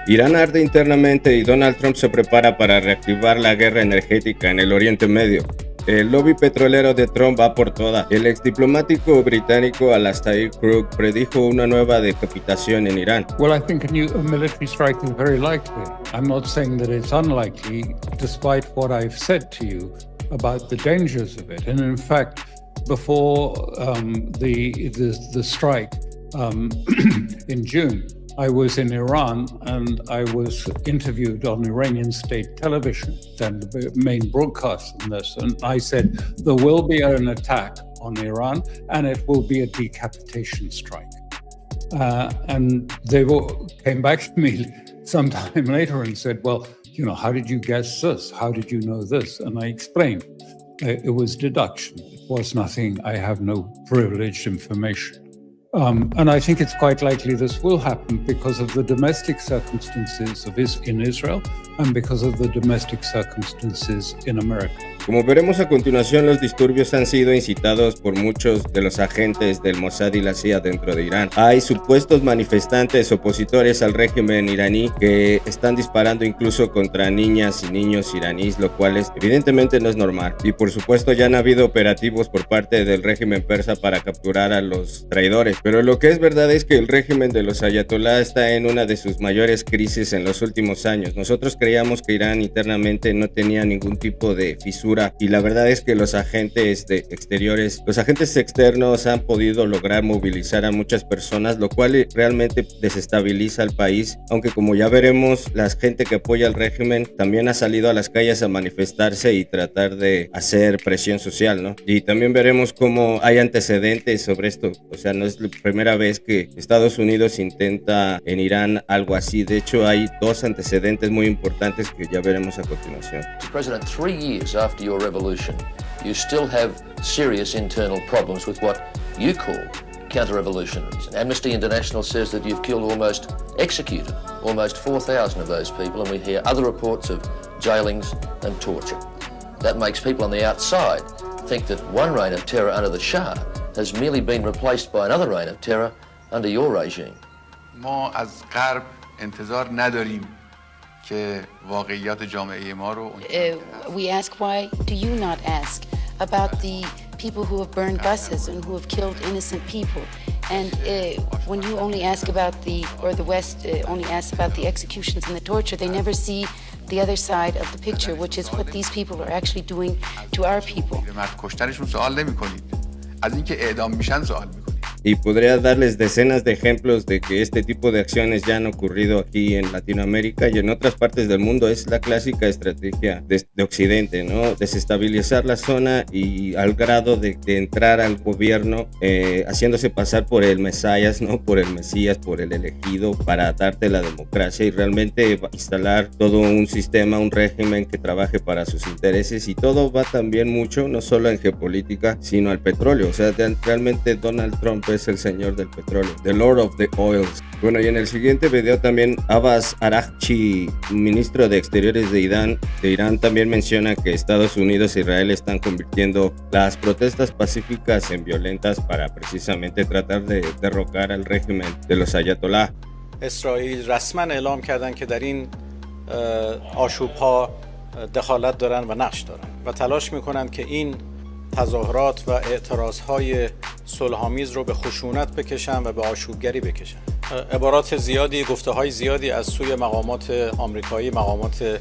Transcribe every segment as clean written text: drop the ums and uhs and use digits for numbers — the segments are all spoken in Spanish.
Irán arde internamente y Donald Trump se prepara para reactivar la guerra energética en el Oriente Medio. El lobby petrolero de Trump va por toda. El exdiplomático británico Alastair Crooke predijo una nueva decapitación en Irán. Well, I think a military strike is very likely. I'm not saying that it's unlikely, despite what I've said to you about the dangers of it. And in fact, before the strike in June, I was in Iran and I was interviewed on Iranian state television, and the main broadcast on this, and I said there will be an attack on Iran and it will be a decapitation strike. And they came back to me sometime later and said, well, you know, how did you guess this? How did you know this? And I explained, it was deduction. It was nothing. I have no privileged information. And I think it's quite likely this will happen because of the domestic circumstances in Israel and because of the domestic circumstances in America. Como veremos a continuación, los disturbios han sido incitados por muchos de los agentes del Mossad y la CIA dentro de Irán. Hay supuestos manifestantes opositores al régimen iraní que están disparando incluso contra niñas y niños iraníes, lo cual evidentemente no es normal. Y por supuesto ya han habido operativos por parte del régimen persa para capturar a los traidores. Pero lo que es verdad es que el régimen de los ayatolá está en una de sus mayores crisis en los últimos años. Nosotros creíamos que Irán internamente no tenía ningún tipo de fisura, y la verdad es que los agentes externos han podido lograr movilizar a muchas personas, lo cual realmente desestabiliza al país, aunque como ya veremos, la gente que apoya al régimen también ha salido a las calles a manifestarse y tratar de hacer presión social, ¿no? Y también veremos cómo hay antecedentes sobre esto. O sea, no es la primera vez que Estados Unidos intenta en Irán algo así. De hecho, hay dos antecedentes muy importantes que ya veremos a continuación. Mr. President, 3 years after your revolution, you still have serious internal problems with what you call counter-revolutionaries. And Amnesty International says that you've executed almost 4,000 of those people, and we hear other reports of jailings and torture. That makes people on the outside think that one reign of terror under the Shah has merely been replaced by another reign of terror under your regime. ما از غرب انتظار نداریم که واقعیات جامعه ما رو We ask, why do you not ask about the people who have burned buses and who have killed innocent people? And when you only ask about the West only asks about the executions and the torture, they never see the other side of the picture, which is what these people are actually doing to our people. کشتنشون سوال نمی‌کنید. از اینکه اعدام میشن سوال می‌کنید. Y podría darles decenas de ejemplos de que este tipo de acciones ya han ocurrido aquí en Latinoamérica y en otras partes del mundo. Es la clásica estrategia de Occidente, ¿no? Desestabilizar la zona y al grado de entrar al gobierno haciéndose pasar por el Mesías, ¿no? Por el Mesías, por el elegido, para darte la democracia y realmente instalar todo un sistema, un régimen que trabaje para sus intereses. Y todo va también mucho, no solo en geopolítica, sino al petróleo. O sea, realmente Donald Trump es el señor del petróleo, the Lord of the Oils. Bueno, y en el siguiente video también Abbas Araghchi, ministro de Exteriores de Irán, también menciona que Estados Unidos e Israel están convirtiendo las protestas pacíficas en violentas para precisamente tratar de derrocar al régimen de los ayatolá. اسرائیل رسما اعلام کردن که در این آشوب‌ها دخالت دارن و نقش دارن و تلاش میکنن که این تظاهرات و اعتراضهای صلح‌آمیز رو به خشونت بکشن و به آشوبگری بکشن. عبارات زیادی، گفته‌های زیادی از سوی مقامات آمریکایی، مقامات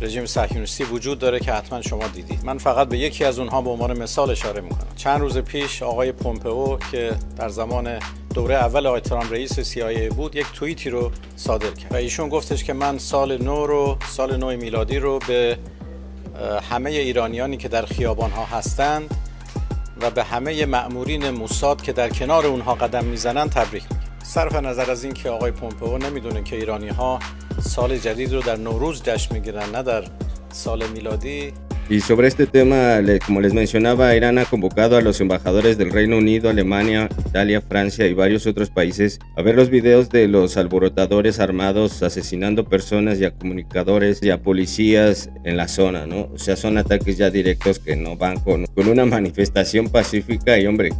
رژیم صهیونیستی وجود داره که حتما شما دیدید. من فقط به یکی از اونها به عنوان مثال اشاره میکنم. چند روز پیش آقای پومپئو که در زمان دوره اول آقای ترامپ رئیس CIA بود، یک توییتی رو صادر کرد و ایشون گفتش که من سال نو میلادی رو به همه ایرانیانی که در خیابان‌ها هستند و به همه مأمورین موساد که در کنار اونها قدم میزنن تبریک میگم. صرف نظر از این که آقای پومپئو نمیدونه که ایرانی‌ها سال جدید رو در نوروز جشن میگیرن نه در سال میلادی، Y sobre este tema, como les mencionaba, Irán ha convocado a los embajadores del Reino Unido, Alemania, Italia, Francia y varios otros países a ver los videos de los alborotadores armados asesinando personas y a comunicadores y a policías en la zona, ¿no? O sea, son ataques ya directos que no van con una manifestación pacífica y, hombre,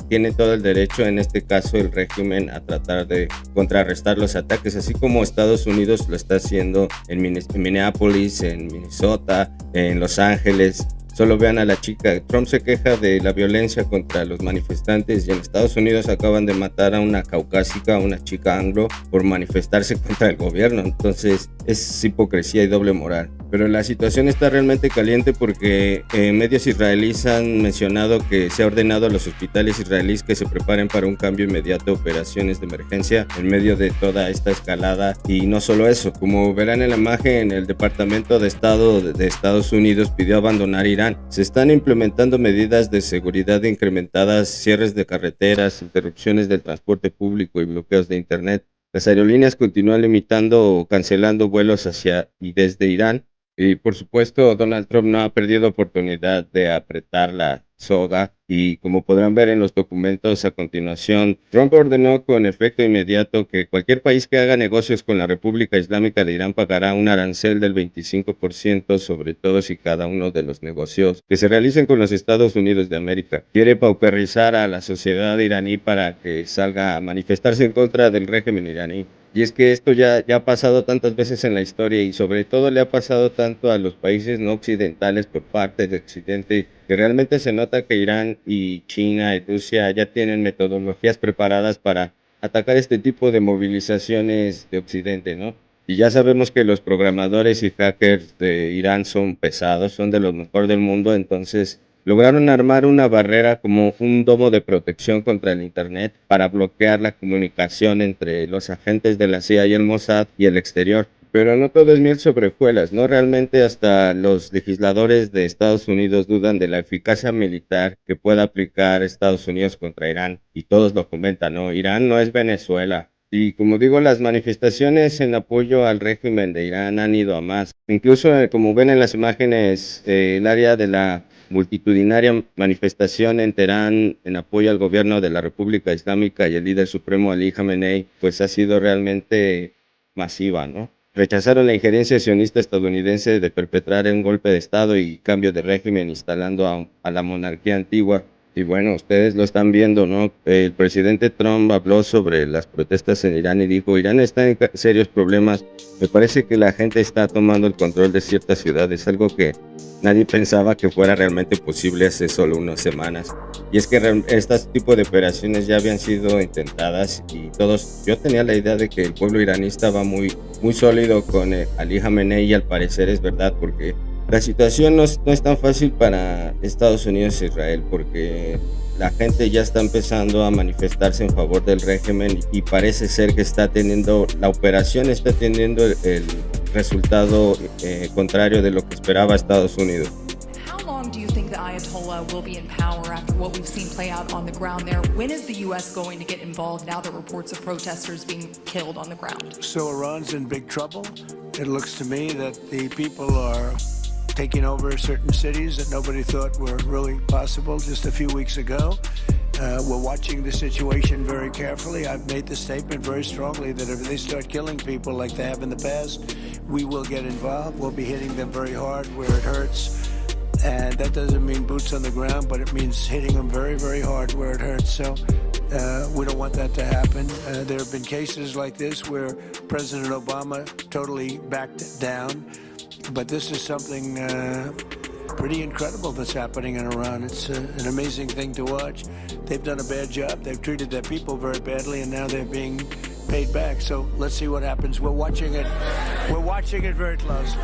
tiene todo el derecho, en este caso el régimen, a tratar de contrarrestar los ataques, así como Estados Unidos lo está haciendo en Minneapolis, en Minnesota, en Los Ángeles. Solo vean a la chica. Trump se queja de la violencia contra los manifestantes y en Estados Unidos acaban de matar a una caucásica, una chica anglo, por manifestarse contra el gobierno. Entonces es hipocresía y doble moral. Pero la situación está realmente caliente porque medios israelíes han mencionado que se ha ordenado a los hospitales israelíes que se preparen para un cambio inmediato de operaciones de emergencia en medio de toda esta escalada. Y no solo eso, como verán en la imagen, el Departamento de Estado de Estados Unidos pidió abandonar Irán. Se están implementando medidas de seguridad incrementadas, cierres de carreteras, interrupciones del transporte público y bloqueos de internet. Las aerolíneas continúan limitando o cancelando vuelos hacia y desde Irán. Y por supuesto, Donald Trump no ha perdido oportunidad de apretar la soga y, como podrán ver en los documentos a continuación, Trump ordenó con efecto inmediato que cualquier país que haga negocios con la República Islámica de Irán pagará un arancel del 25% sobre todos y cada uno de los negocios que se realicen con los Estados Unidos de América. Quiere pauperizar a la sociedad iraní para que salga a manifestarse en contra del régimen iraní. Y es que esto ya ha pasado tantas veces en la historia y sobre todo le ha pasado tanto a los países no occidentales por parte de Occidente, que realmente se nota que Irán y China y Rusia ya tienen metodologías preparadas para atacar este tipo de movilizaciones de Occidente, ¿no? Y ya sabemos que los programadores y hackers de Irán son pesados, son de los mejores del mundo, entonces lograron armar una barrera como un domo de protección contra el Internet para bloquear la comunicación entre los agentes de la CIA y el Mossad y el exterior. Pero no todo es miel sobre hojuelas, ¿no? Realmente hasta los legisladores de Estados Unidos dudan de la eficacia militar que pueda aplicar Estados Unidos contra Irán. Y todos lo comentan, ¿no? Irán no es Venezuela. Y como digo, las manifestaciones en apoyo al régimen de Irán han ido a más. Incluso, como ven en las imágenes, el área de la multitudinaria manifestación en Teherán en apoyo al gobierno de la República Islámica y el líder supremo Ali Khamenei, pues ha sido realmente masiva, ¿no? Rechazaron la injerencia sionista estadounidense de perpetrar un golpe de Estado y cambio de régimen instalando a la monarquía antigua. Y bueno, ustedes lo están viendo, ¿no? El presidente Trump habló sobre las protestas en Irán y dijo, Irán está en serios problemas. Me parece que la gente está tomando el control de ciertas ciudades, algo que nadie pensaba que fuera realmente posible hace solo unas semanas. Y es que este tipo de operaciones ya habían sido intentadas y yo tenía la idea de que el pueblo iraní estaba muy sólido con Ali Khamenei y al parecer es verdad porque la situación no es tan fácil para Estados Unidos e Israel porque la gente ya está empezando a manifestarse en favor del régimen y parece ser que la operación está teniendo el resultado contrario de lo que esperaba Estados Unidos. How long do you think the Ayatollah will be in power after what we've seen play out on the ground there? When is the U.S. going to get involved now that reports of protesters being killed on the ground? So Iran's in big trouble. It looks to me that the people are taking over certain cities that nobody thought were really possible just a few weeks ago. We're watching the situation very carefully. I've made the statement very strongly that if they start killing people like they have in the past, we will get involved. We'll be hitting them very hard where it hurts. And that doesn't mean boots on the ground, but it means hitting them very, very hard where it hurts. So we don't want that to happen. There have been cases like this where President Obama totally backed down. But this is something pretty incredible that's happening in Iran. It's an amazing thing to watch. They've done a bad job. They've treated their people very badly, and now they're being paid back. So let's see what happens. We're watching it. We're watching it very closely.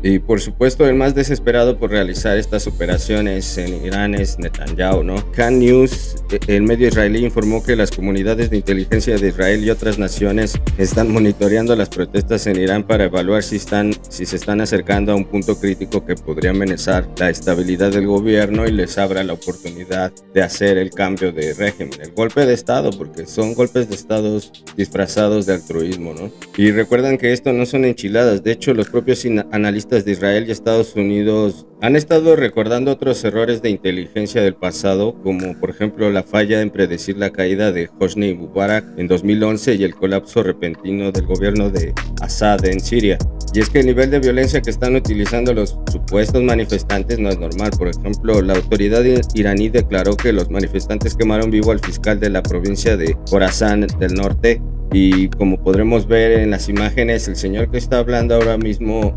Y por supuesto el más desesperado por realizar estas operaciones en Irán es Netanyahu, ¿no? Khan News, el medio israelí, informó que las comunidades de inteligencia de Israel y otras naciones están monitoreando las protestas en Irán para evaluar si se están acercando a un punto crítico que podría amenazar la estabilidad del gobierno y les abra la oportunidad de hacer el cambio de régimen, el golpe de Estado, porque son golpes de Estado disfrazados de altruismo, ¿no? Y recuerdan que esto no son enchiladas, de hecho los propios analistas terroristas de Israel y Estados Unidos han estado recordando otros errores de inteligencia del pasado, como por ejemplo la falla en predecir la caída de Hosni Mubarak en 2011 y el colapso repentino del gobierno de Assad en Siria. Y es que el nivel de violencia que están utilizando los supuestos manifestantes no es normal. Por ejemplo, la autoridad iraní declaró que los manifestantes quemaron vivo al fiscal de la provincia de Khorasan del norte. Y como podremos ver en las imágenes, el señor que está hablando ahora mismo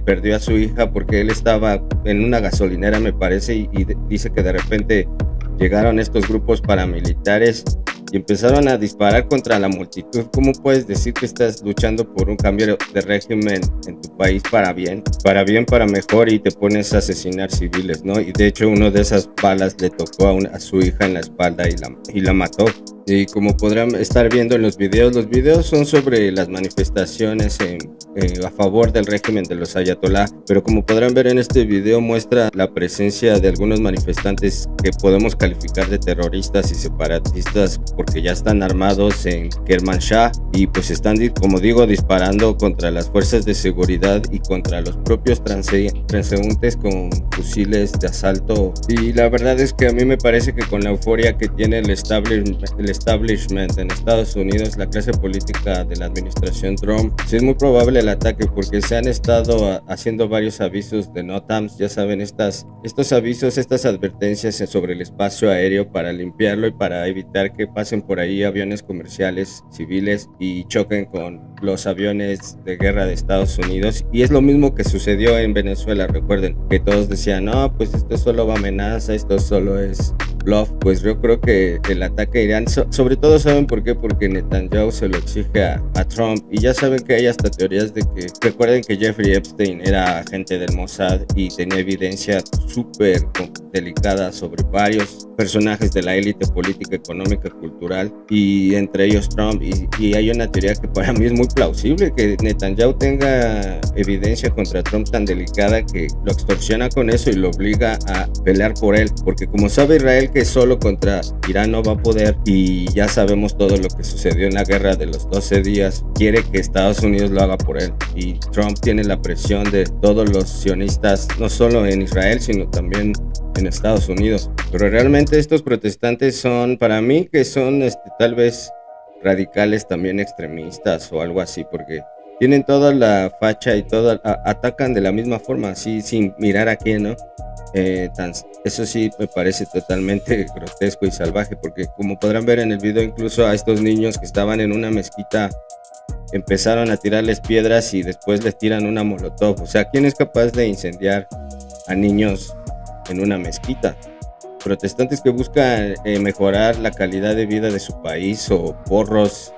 perdió a su hija porque él estaba en una gasolinera, me parece, y dice que de repente llegaron estos grupos paramilitares y empezaron a disparar contra la multitud. ¿Cómo puedes decir que estás luchando por un cambio de régimen en tu país para bien, para mejor, y te pones a asesinar civiles, ¿no? Y de hecho una de esas balas le tocó a su hija en la espalda y la mató. Y como podrán estar viendo en los videos son sobre las manifestaciones a favor del régimen de los ayatolá, pero como podrán ver en este video muestra la presencia de algunos manifestantes que podemos calificar de terroristas y separatistas porque ya están armados en Kermanshah y pues están, como digo, disparando contra las fuerzas de seguridad y contra los propios transeúntes con fusiles de asalto. Y la verdad es que a mí me parece que con la euforia que tiene el establishment en Estados Unidos, la clase política de la administración Trump, sí es muy probable el ataque porque se han estado haciendo varios avisos de NOTAMs, ya saben, estos avisos, estas advertencias sobre el espacio aéreo para limpiarlo y para evitar que pasen por ahí aviones comerciales civiles y choquen con los aviones de guerra de Estados Unidos. Y es lo mismo que sucedió en Venezuela. Recuerden que todos decían, no, pues esto solo va amenaza, esto solo es bluff. Pues yo creo que el ataque a Irán, sobre todo, ¿saben por qué? Porque Netanyahu se lo exige a Trump, y ya saben que hay hasta teorías de que, recuerden que Jeffrey Epstein era agente del Mossad y tenía evidencia súper delicada sobre varios personajes de la élite política, económica, cultural, y entre ellos Trump. Y hay una teoría que para mí es muy plausible, que Netanyahu tenga evidencia contra Trump tan delicada que lo extorsiona con eso y lo obliga a pelear por él, porque como sabe Israel que solo contra Irán no va a poder, y ya sabemos todo lo que sucedió en la guerra de los 12 días, quiere que Estados Unidos lo haga por él, y Trump tiene la presión de todos los sionistas, no solo en Israel sino también en Estados Unidos. Pero realmente estos protestantes son, para mí, que son tal vez radicales, también extremistas o algo así, porque tienen toda la facha y atacan de la misma forma, así sin mirar a quién, ¿no? Eso sí me parece totalmente grotesco y salvaje, porque como podrán ver en el video, incluso a estos niños que estaban en una mezquita empezaron a tirarles piedras y después les tiran una molotov. O sea, ¿quién es capaz de incendiar a niños en una mezquita? Protestantes que buscan mejorar la calidad de vida de su país, o porros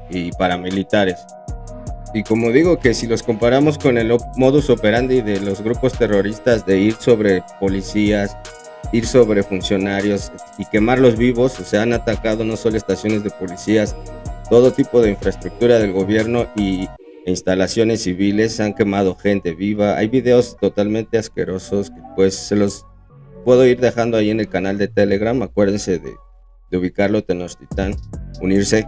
y paramilitares. Y como digo, que si los comparamos con el modus operandi de los grupos terroristas de ir sobre policías, ir sobre funcionarios y quemarlos vivos, o sea, han atacado no solo estaciones de policías, todo tipo de infraestructura del gobierno e instalaciones civiles, han quemado gente viva. Hay videos totalmente asquerosos que pues se los puedo ir dejando ahí en el canal de Telegram. Acuérdense de ubicarlo, Tenochtitlan, unirse.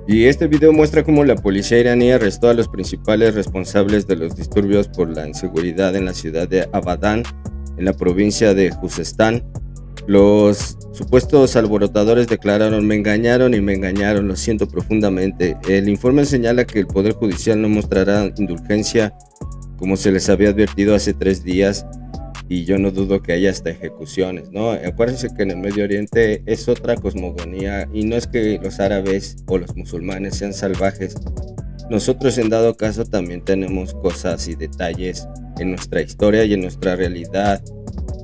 Y este video muestra cómo la policía iraní arrestó a los principales responsables de los disturbios por la inseguridad en la ciudad de Abadan, en la provincia de Juzestán. Los supuestos alborotadores declararon: me engañaron y me engañaron, lo siento profundamente. El informe señala que el Poder Judicial no mostrará indulgencia, como se les había advertido hace 3 días, y yo no dudo que haya hasta ejecuciones, ¿no? Acuérdense que en el Medio Oriente es otra cosmogonía, y no es que los árabes o los musulmanes sean salvajes. Nosotros, en dado caso, también tenemos cosas y detalles en nuestra historia y en nuestra realidad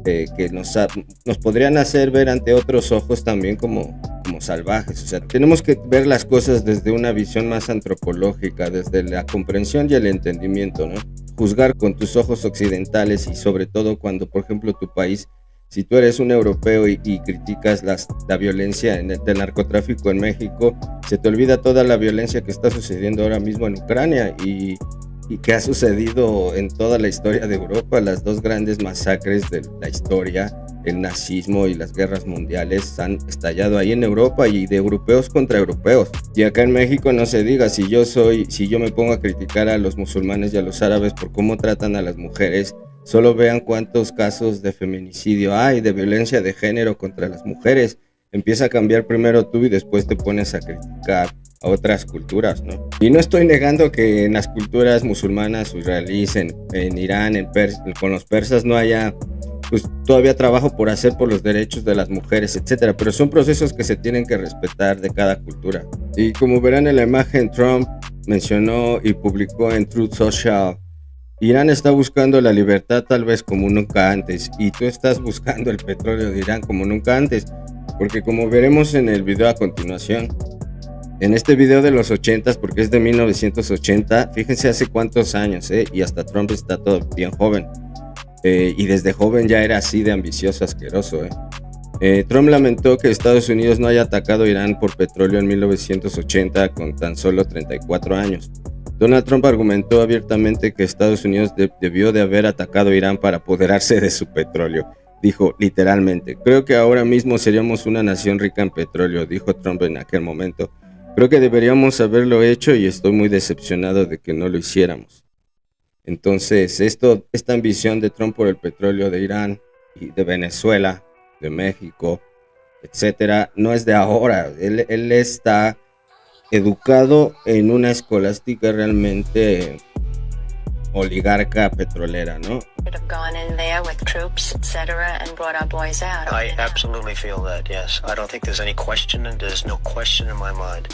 que nos podrían hacer ver ante otros ojos también como salvajes. O sea, tenemos que ver las cosas desde una visión más antropológica, desde la comprensión y el entendimiento, ¿no? Juzgar con tus ojos occidentales, y sobre todo cuando, por ejemplo, tu país, si tú eres un europeo y criticas la violencia del narcotráfico en México, se te olvida toda la violencia que está sucediendo ahora mismo en Ucrania y que ha sucedido en toda la historia de Europa, las 2 grandes masacres de la historia, el nazismo y las guerras mundiales han estallado ahí en Europa y de europeos contra europeos. Y acá en México no se diga, si yo me pongo a criticar a los musulmanes y a los árabes por cómo tratan a las mujeres, solo vean cuántos casos de feminicidio hay, de violencia de género contra las mujeres. Empieza a cambiar primero tú y después te pones a criticar a otras culturas, ¿no? Y no estoy negando que en las culturas musulmanas o israelíes, en Irán, con los persas no haya pues todavía trabajo por hacer por los derechos de las mujeres, etcétera, pero son procesos que se tienen que respetar de cada cultura. Y como verán en la imagen, Trump mencionó y publicó en Truth Social: Irán está buscando la libertad tal vez como nunca antes, y tú estás buscando el petróleo de Irán como nunca antes, porque como veremos en el video a continuación, en este video de los 80s, porque es de 1980, fíjense hace cuántos años, y hasta Trump está todo bien joven. Y desde joven ya era así de ambicioso, asqueroso. Trump lamentó que Estados Unidos no haya atacado a Irán por petróleo en 1980 con tan solo 34 años. Donald Trump argumentó abiertamente que Estados Unidos debió de haber atacado a Irán para apoderarse de su petróleo. Dijo literalmente: creo que ahora mismo seríamos una nación rica en petróleo, dijo Trump en aquel momento. Creo que deberíamos haberlo hecho y estoy muy decepcionado de que no lo hiciéramos. Entonces, esta ambición de Trump por el petróleo de Irán y de Venezuela, de México, etcétera, no es de ahora. Él está educado en una escolástica realmente oligarca petrolera, ¿no? Have gone in there with troops, etc., and brought our boys out. I absolutely feel that, yes. I don't think there's any question, and there's no question in my mind.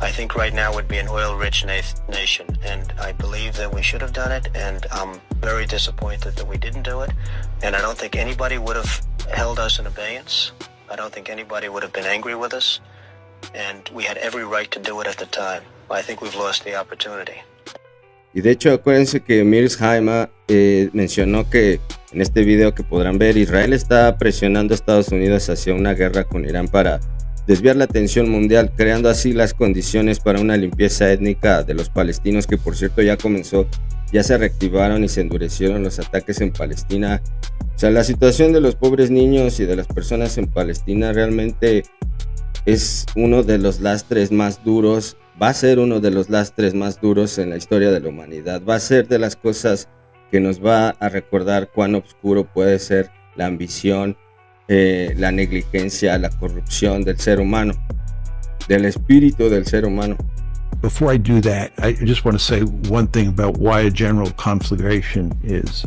I think right now would be an oil-rich nation, and I believe that we should have done it, and I'm very disappointed that we didn't do it, and I don't think anybody would have held us in abeyance. I don't think anybody would have been angry with us, and we had every right to do it at the time. I think we've lost the opportunity. Y de hecho, acuérdense que Mirs Haima mencionó que en este video que podrán ver, Israel está presionando a Estados Unidos hacia una guerra con Irán para desviar la atención mundial, creando así las condiciones para una limpieza étnica de los palestinos, que por cierto ya comenzó, ya se reactivaron y se endurecieron los ataques en Palestina. O sea, la situación de los pobres niños y de las personas en Palestina realmente es uno de los lastres más duros, va a ser uno de los lastres más duros en la historia de la humanidad, va a ser de las cosas que nos va a recordar cuán oscuro puede ser la ambición, la negligencia, la corrupción del ser humano, del espíritu del ser humano. Before I do that, I just want to say one thing about why a general conflagration is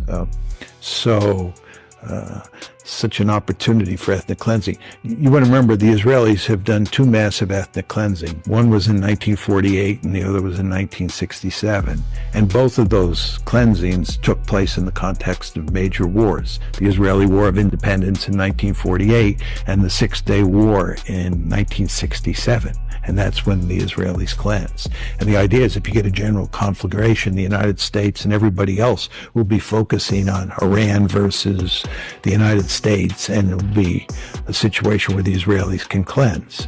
such an opportunity for ethnic cleansing. You want to remember the Israelis have done two massive ethnic cleansing. One was in 1948 and the other was in 1967. And both of those cleansings took place in the context of major wars. The Israeli War of Independence in 1948 and the Six-Day War in 1967. And that's when the Israelis cleansed. And the idea is if you get a general conflagration, the United States and everybody else will be focusing on Iran versus the United States, and it'll be a situation where the Israelis can cleanse.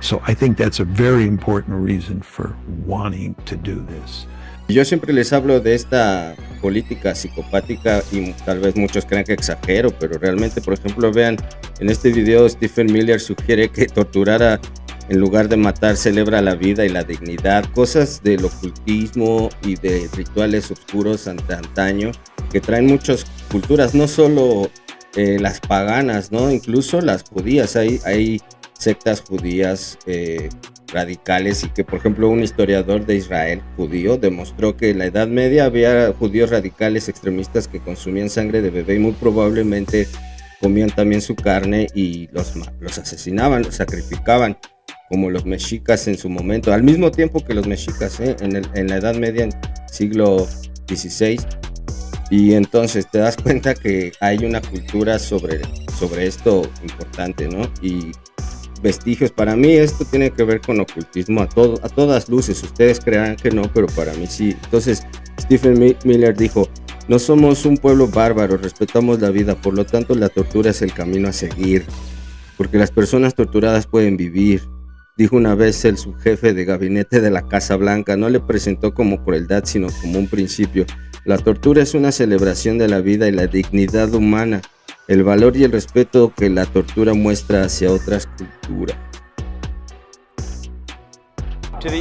So I think that's a very important reason for wanting to do this. Yo siempre les hablo de esta política psicopática y tal vez muchos crean que exagero, pero realmente, por ejemplo, vean, en este video Stephen Miller sugiere que torturar en lugar de matar celebra la vida y la dignidad, cosas del ocultismo y de rituales oscuros antaño que traen muchas culturas, no solo las paganas, ¿no? Incluso las judías, hay sectas judías radicales, y que por ejemplo un historiador de Israel judío demostró que en la Edad Media había judíos radicales extremistas que consumían sangre de bebé y muy probablemente comían también su carne y los asesinaban, los sacrificaban, como los mexicas en su momento, al mismo tiempo que los mexicas en la Edad Media, en siglo XVI. Y entonces te das cuenta que hay una cultura sobre esto importante, ¿no? Y vestigios, para mí esto tiene que ver con ocultismo a todas luces. Ustedes creerán que no, pero para mí sí. Entonces Stephen Miller dijo: no somos un pueblo bárbaro, respetamos la vida, por lo tanto la tortura es el camino a seguir, porque las personas torturadas pueden vivir. Dijo una vez el subjefe de gabinete de la Casa Blanca, no le presentó como crueldad, sino como un principio. La tortura es una celebración de la vida y la dignidad humana. el valor y el respeto que la tortura muestra hacia otras culturas.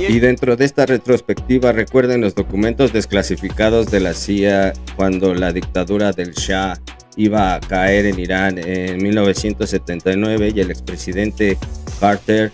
Y dentro de esta retrospectiva, recuerden los documentos desclasificados de la CIA cuando la dictadura del Shah iba a caer en Irán en 1979 y el expresidente Carter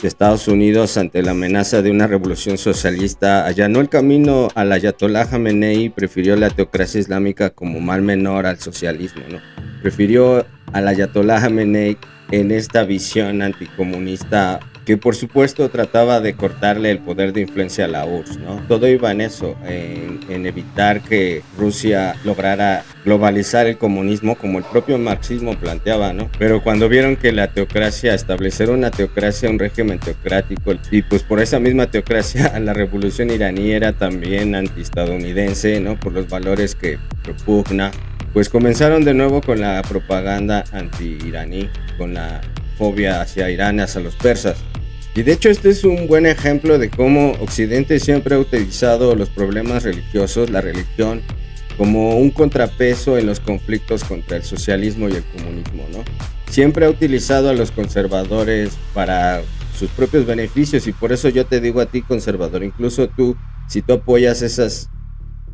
de Estados Unidos, ante la amenaza de una revolución socialista, allanó el camino al ayatolá Jamenei y prefirió la teocracia islámica como mal menor al socialismo, ¿no? Prefirió al ayatolá Jamenei en esta visión anticomunista que por supuesto trataba de cortarle el poder de influencia a la URSS, ¿no? Todo iba en eso, en evitar que Rusia lograra globalizar el comunismo como el propio marxismo planteaba, ¿no? Pero cuando vieron que la teocracia, establecer una teocracia, un régimen teocrático, y pues por esa misma teocracia la revolución iraní era también antiestadounidense, ¿no? Por los valores que propugna, pues comenzaron de nuevo con la propaganda anti-iraní, con la fobia hacia Irán, hacia los persas. Y de hecho este es un buen ejemplo de cómo Occidente siempre ha utilizado los problemas religiosos, la religión, como un contrapeso en los conflictos contra el socialismo y el comunismo, ¿no? Siempre ha utilizado a los conservadores para sus propios beneficios, y por eso yo te digo a ti, conservador, incluso tú, si tú apoyas esas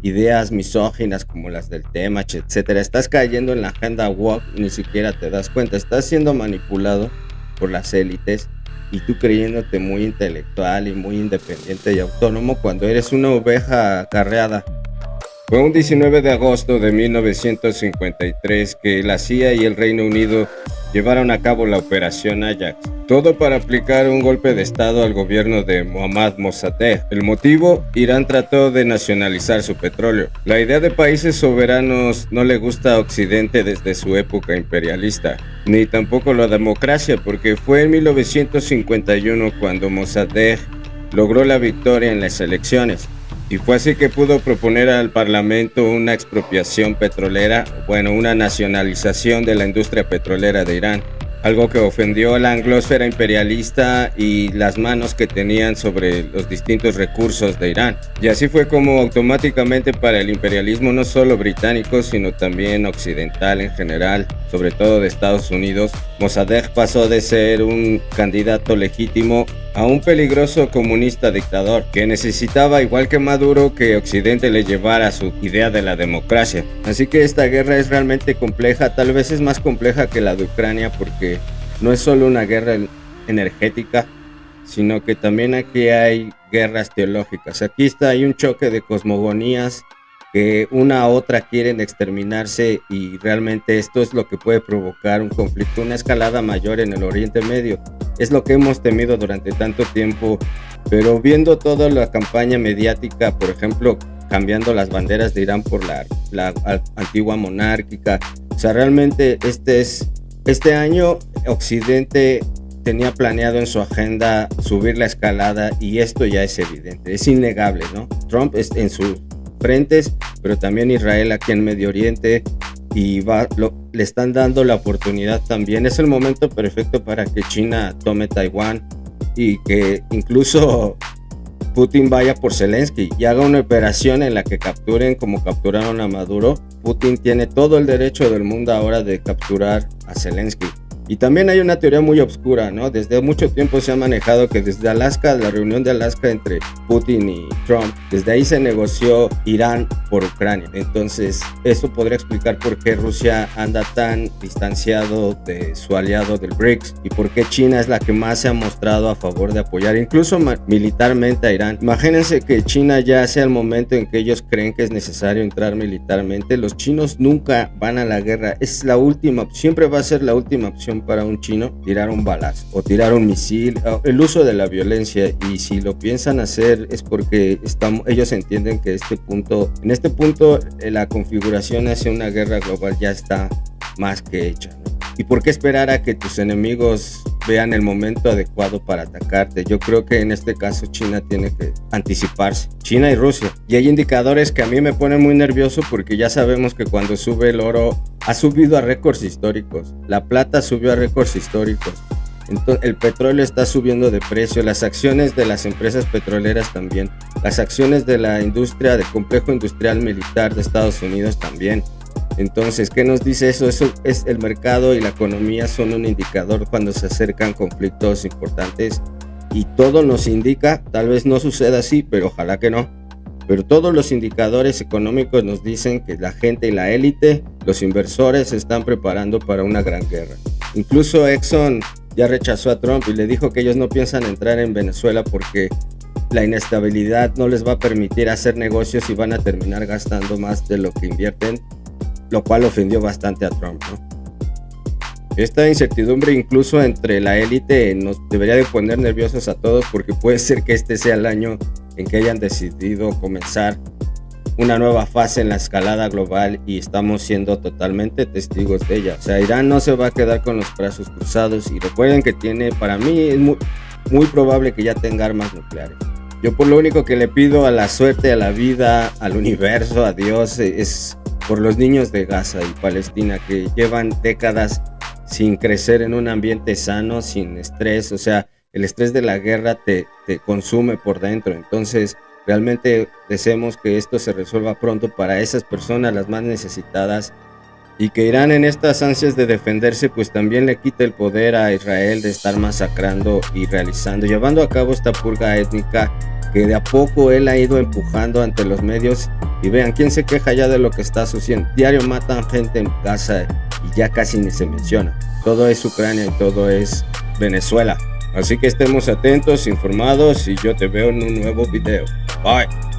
ideas misóginas como las del Temach, etcétera, estás cayendo en la agenda woke y ni siquiera te das cuenta, estás siendo manipulado por las élites y tú creyéndote muy intelectual y muy independiente y autónomo cuando eres una oveja acarreada. Fue un 19 de agosto de 1953 que la CIA y el Reino Unido llevaron a cabo la Operación Ajax, todo para aplicar un golpe de estado al gobierno de Mohammad Mossadegh. El motivo: Irán trató de nacionalizar su petróleo. La idea de países soberanos no le gusta a Occidente desde su época imperialista, ni tampoco la democracia, porque fue en 1951 cuando Mossadegh logró la victoria en las elecciones. Y fue así que pudo proponer al Parlamento una expropiación petrolera, una nacionalización de la industria petrolera de Irán, algo que ofendió a la anglósfera imperialista y las manos que tenían sobre los distintos recursos de Irán. Y así fue como automáticamente para el imperialismo no solo británico, sino también occidental en general, sobre todo de Estados Unidos, Mossadegh pasó de ser un candidato legítimo a un peligroso comunista dictador que necesitaba, igual que Maduro, que Occidente le llevara su idea de la democracia. Así que esta guerra es realmente compleja, tal vez es más compleja que la de Ucrania porque no es solo una guerra energética, sino que también aquí hay guerras teológicas. Aquí hay un choque de cosmogonías que una a otra quieren exterminarse, y realmente esto es lo que puede provocar un conflicto, una escalada mayor en el Oriente Medio. Es lo que hemos temido durante tanto tiempo, pero viendo toda la campaña mediática, por ejemplo, cambiando las banderas de Irán por la antigua monárquica, o sea, realmente este año Occidente tenía planeado en su agenda subir la escalada, y esto ya es evidente, es innegable, ¿no? Trump es en sus frentes, pero también Israel aquí en Medio Oriente, y le están dando la oportunidad también. Es el momento perfecto para que China tome Taiwán y que incluso Putin vaya por Zelensky y haga una operación en la que capturen como capturaron a Maduro. Putin tiene todo el derecho del mundo ahora de capturar a Zelensky. Y también hay una teoría muy oscura, ¿no? Desde mucho tiempo se ha manejado que desde Alaska, la reunión de Alaska entre Putin y Trump, desde ahí se negoció Irán por Ucrania. Entonces, eso podría explicar por qué Rusia anda tan distanciado de su aliado del BRICS y por qué China es la que más se ha mostrado a favor de apoyar, incluso militarmente, a Irán. Imagínense que China ya sea el momento en que ellos creen que es necesario entrar militarmente. Los chinos nunca van a la guerra. Es la última, siempre va a ser la última opción para un chino tirar un balazo o tirar un misil, el uso de la violencia, y si lo piensan hacer es porque ellos entienden que en este punto la configuración hacia una guerra global ya está más que hecha, ¿no? ¿Y por qué esperar a que tus enemigos vean el momento adecuado para atacarte? Yo creo que en este caso China tiene que anticiparse, China y Rusia. Y hay indicadores que a mí me ponen muy nervioso porque ya sabemos que cuando sube el oro ha subido a récords históricos, la plata subió a récords históricos. Entonces, el petróleo está subiendo de precio, las acciones de las empresas petroleras también, las acciones de la industria, del complejo industrial militar de Estados Unidos también. Entonces, ¿qué nos dice eso? Eso es el mercado y la economía son un indicador cuando se acercan conflictos importantes, y todo nos indica, tal vez no suceda así, pero ojalá que no, pero todos los indicadores económicos nos dicen que la gente y la élite, los inversores, se están preparando para una gran guerra. Incluso Exxon ya rechazó a Trump y le dijo que ellos no piensan entrar en Venezuela porque la inestabilidad no les va a permitir hacer negocios y van a terminar gastando más de lo que invierten, lo cual ofendió bastante a Trump, ¿no? Esta incertidumbre incluso entre la élite nos debería de poner nerviosos a todos, porque puede ser que este sea el año en que hayan decidido comenzar una nueva fase en la escalada global y estamos siendo totalmente testigos de ella. O sea, Irán no se va a quedar con los brazos cruzados, y recuerden que para mí es muy probable que ya tenga armas nucleares. Yo por lo único que le pido a la suerte, a la vida, al universo, a Dios, es por los niños de Gaza y Palestina que llevan décadas sin crecer en un ambiente sano, sin estrés. O sea, el estrés de la guerra te consume por dentro. Entonces, realmente deseemos que esto se resuelva pronto para esas personas, las más necesitadas, y que Irán, en estas ansias de defenderse, pues también le quite el poder a Israel de estar masacrando y llevando a cabo esta purga étnica que de a poco él ha ido empujando ante los medios. Y vean, ¿quién se queja ya de lo que está sucediendo? Diario matan gente en Gaza y ya casi ni se menciona. Todo es Ucrania y todo es Venezuela. Así que estemos atentos, informados, y yo te veo en un nuevo video. Bye.